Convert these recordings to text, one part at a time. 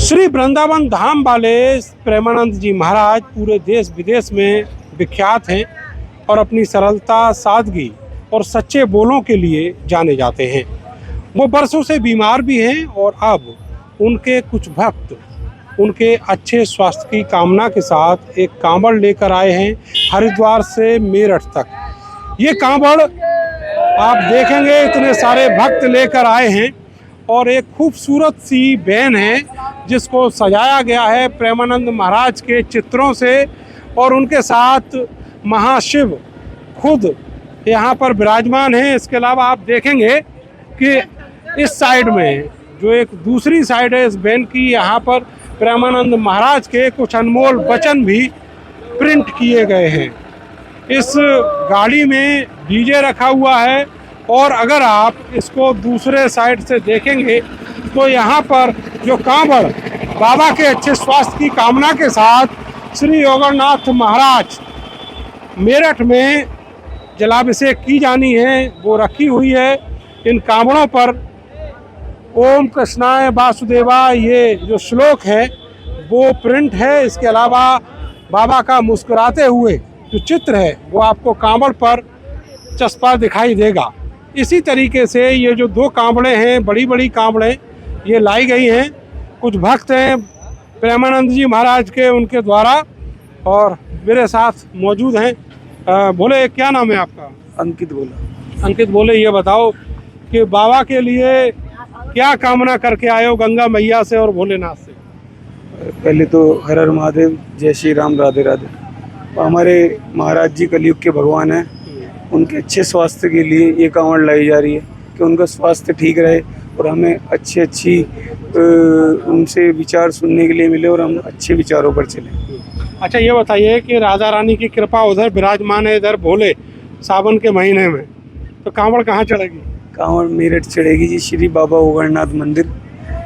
श्री वृंदावन धाम वाले प्रेमानंद जी महाराज पूरे देश विदेश में विख्यात हैं और अपनी सरलता, सादगी और सच्चे बोलों के लिए जाने जाते हैं। वो बरसों से बीमार भी हैं और अब उनके कुछ भक्त उनके अच्छे स्वास्थ्य की कामना के साथ एक कांवड़ लेकर आए हैं हरिद्वार से मेरठ तक। ये कांवड़ आप देखेंगे इतने सारे भक्त लेकर आए हैं और एक खूबसूरत सी वैन है जिसको सजाया गया है प्रेमानंद महाराज के चित्रों से और उनके साथ महाशिव खुद यहाँ पर विराजमान हैं। इसके अलावा आप देखेंगे कि इस साइड में जो एक दूसरी साइड है इस वैन की, यहाँ पर प्रेमानंद महाराज के कुछ अनमोल वचन भी प्रिंट किए गए हैं। इस गाड़ी में डीजे रखा हुआ है और अगर आप इसको दूसरे साइड से देखेंगे तो यहाँ पर जो कांवड़ बाबा के अच्छे स्वास्थ्य की कामना के साथ श्री योगनाथ महाराज मेरठ में जलाभिषेक की जानी है वो रखी हुई है। इन कांवड़ों पर ओम कृष्णाय वासुदेवाय ये जो श्लोक है वो प्रिंट है। इसके अलावा बाबा का मुस्कुराते हुए जो चित्र है वो आपको कांवड़ पर चस्पा दिखाई देगा। इसी तरीके से ये जो दो कांवड़े हैं, बड़ी बड़ी कांवड़े ये लाई गई हैं। कुछ भक्त हैं प्रेमानंद जी महाराज के उनके द्वारा और मेरे साथ मौजूद हैं। बोले क्या नाम है आपका? अंकित बोला। अंकित बोले ये बताओ कि बाबा के लिए क्या कामना करके आए हो गंगा मैया से और भोलेनाथ से? पहले तो हर हर महादेव, जय श्री राम, राधे राधे। हमारे महाराज जी कलयुग के भगवान हैं, उनके अच्छे स्वास्थ्य के लिए ये कांवड़ लाई जा रही है कि उनका स्वास्थ्य ठीक रहे और हमें अच्छी उनसे विचार सुनने के लिए मिले और हम अच्छे विचारों पर चलें। अच्छा ये बताइए कि राजा रानी की कृपा उधर विराजमान है, इधर भोले सावन के महीने में, तो कांवड़ कहाँ चढ़ेगी? कांवड़ मेरठ चढ़ेगी जी, श्री बाबा ओगरनाथ मंदिर।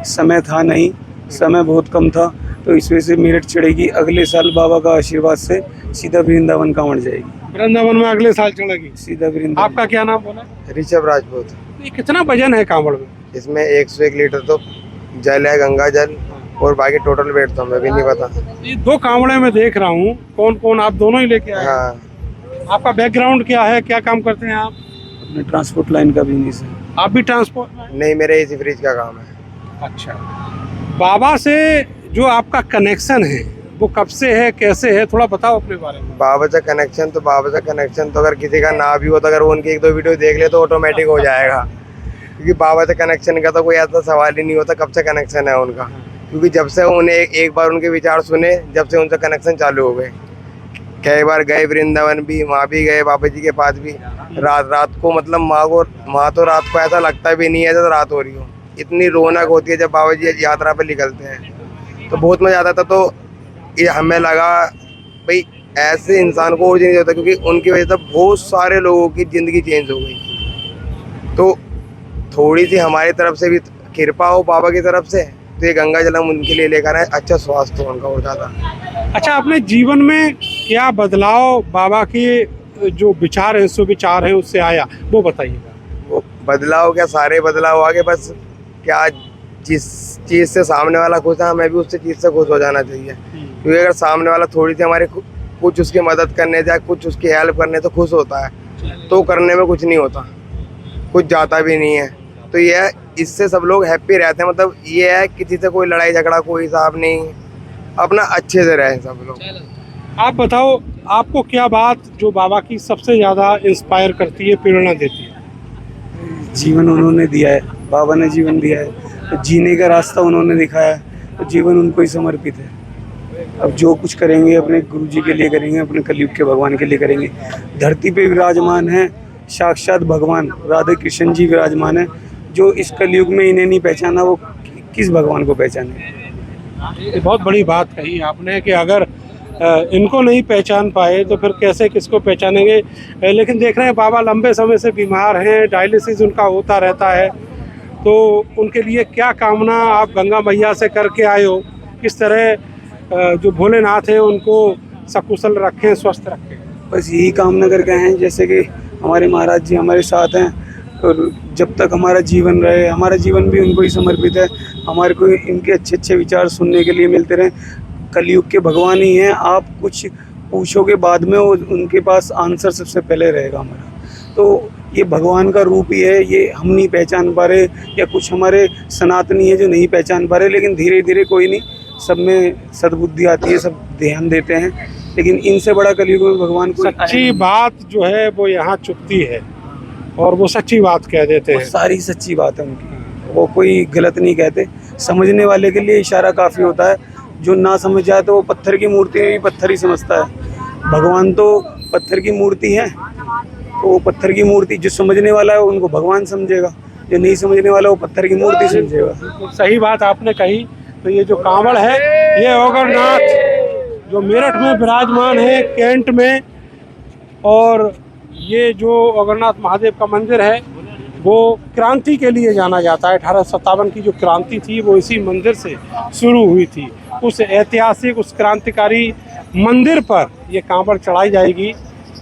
समय था नहीं, समय बहुत कम था तो इस वजह से मेरठ चढ़ेगी। अगले साल बाबा का आशीर्वाद से सीधा वृंदावन कांवड़ जाएगी। वृंदावन में अगले साल चढ़ेगी सीधा वृंदावन। आपका क्या नाम बोला? ऋषभ राजपूत। ये कितना वजन है कांवड़ में? इसमें 101 लीटर तो जल है, गंगा जल, और बाकी टोटल वेट तो हमें भी नहीं पता। ये दो कांवड़े में देख रहा हूँ, कौन कौन आप दोनों ही लेके आए? हाँ। आपका बैकग्राउंड क्या है, क्या काम करते हैं आप? अपने ट्रांसपोर्ट लाइन का बिजनेस है। आप भी ट्रांसपोर्ट में? नहीं, मेरे एसी फ्रिज का काम है। अच्छा, बाबा से जो आपका कनेक्शन है वो कब से है, कैसे है, थोड़ा बताओ अपने बारे में। बाबा से कनेक्शन तो अगर किसी का ना भी हो तो अगर वो उनकी 1-2 वीडियो देख ले तो ऑटोमेटिक हो जाएगा, क्योंकि बाबा से कनेक्शन का तो कोई ऐसा सवाल ही नहीं होता कब से कनेक्शन है उनका। क्योंकि जब से उन्हें एक बार उनके विचार सुने, जब से उनसे कनेक्शन चालू हो गए। कई बार गए वृंदावन भी, वहाँ भी गए बाबा जी के पास भी। रात को मतलब माँ तो रात को ऐसा लगता भी नहीं है जैसे रात हो रही हो। इतनी रौनक होती है जब बाबा जी यात्रा पर निकलते हैं, तो बहुत मजा आता था। तो ये हमें लगा भाई ऐसे इंसान को और नहीं होता, क्योंकि उनकी वजह से बहुत सारे लोगों की ज़िंदगी चेंज हो गई। तो थोड़ी सी हमारी तरफ से भी कृपा हो बाबा की तरफ से, तो ये गंगा जल हम उनके लिए लेकर आए, अच्छा स्वास्थ्य हो उनका हो जाता। अच्छा, अपने जीवन में क्या बदलाव बाबा के जो विचार है, सुविचार है, उससे आया वो बताइएगा। वो बदलाव क्या, सारे बदलाव आगे, बस क्या जिस चीज़ से सामने वाला खुश है हमें भी उससे चीज़ से खुश हो जाना चाहिए। क्योंकि अगर सामने वाला थोड़ी सी हमारे कुछ उसकी मदद करने जाए, कुछ उसकी हेल्प करने तो खुश होता है, तो करने में कुछ नहीं होता, कुछ जाता भी नहीं है। तो ये इससे सब लोग हैप्पी रहते हैं। मतलब ये है किसी से कोई लड़ाई झगड़ा कोई हिसाब नहीं, अपना अच्छे से रहे सब लोग। आप बताओ, आपको क्या बात जो बाबा की सबसे ज़्यादा इंस्पायर करती है, प्रेरणा देती है? जीवन उन्होंने दिया है, बाबा ने जीवन दिया है, तो जीने का रास्ता उन्होंने दिखाया है, तो जीवन उनको ही समर्पित है। अब जो कुछ करेंगे अपने गुरु जी के लिए करेंगे, अपने कलयुग के भगवान के लिए करेंगे। धरती पे विराजमान है साक्षात भगवान राधे कृष्ण जी विराजमान है। जो इस कलयुग में इन्हें नहीं पहचाना वो किस भगवान को पहचाने? ये बहुत बड़ी बात कही आपने कि अगर इनको नहीं पहचान पाए तो फिर कैसे किसको पहचानेंगे। लेकिन देख रहे हैं बाबा लंबे समय से बीमार हैं, डायलिसिस उनका होता रहता है, तो उनके लिए क्या कामना आप गंगा मैया से करके आए हो? किस तरह जो भोलेनाथ हैं उनको सकुशल रखें, स्वस्थ रखें? बस यही कामना करके हैं, जैसे कि हमारे महाराज जी हमारे साथ हैं, और जब तक हमारा जीवन रहे, हमारा जीवन भी उनको ही समर्पित है। हमारे को इनके अच्छे अच्छे विचार सुनने के लिए मिलते रहे। कलयुग के भगवान ही हैं, आप कुछ पूछोगे बाद में वो उनके पास आंसर सबसे पहले रहेगा हमारा। तो ये भगवान का रूप ही है, ये हम नहीं पहचान पा रहे, या कुछ हमारे सनातनी है जो नहीं पहचान पा रहे, लेकिन धीरे धीरे कोई नहीं, सब में सद्बुद्धि आती है, सब ध्यान देते हैं। लेकिन इनसे बड़ा कलयुग में भगवान को सच्ची बात जो है वो यहाँ चुपती है और वो सच्ची बात कह देते हैं। सारी सच्ची बात है उनकी, वो कोई गलत नहीं कहते। समझने वाले के लिए इशारा काफ़ी होता है, जो ना समझ जाए तो वो पत्थर की मूर्ति भी पत्थर ही समझता है। भगवान तो पत्थर की मूर्ति है, तो वो पत्थर की मूर्ति जो समझने वाला है उनको भगवान समझेगा, जो नहीं समझने वाला वो पत्थर की मूर्ति समझेगा। सही बात आपने कही। तो ये जो कांवड़ है ये अगरनाथ जो मेरठ में विराजमान है, कैंट में, और ये जो अगरनाथ महादेव का मंदिर है वो क्रांति के लिए जाना जाता है। 1857 की जो क्रांति थी वो इसी मंदिर से शुरू हुई थी। उस ऐतिहासिक, उस क्रांतिकारी मंदिर पर ये कांवड़ चढ़ाई जाएगी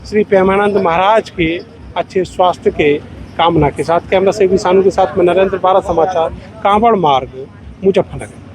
श्री प्रेमानंद महाराज के अच्छे स्वास्थ्य के कामना के साथ। कैमरा से विशानु के साथ मैं नरेंद्र, भारत समाचार, कांवड़ मार्ग, मुजफ्फरनगर।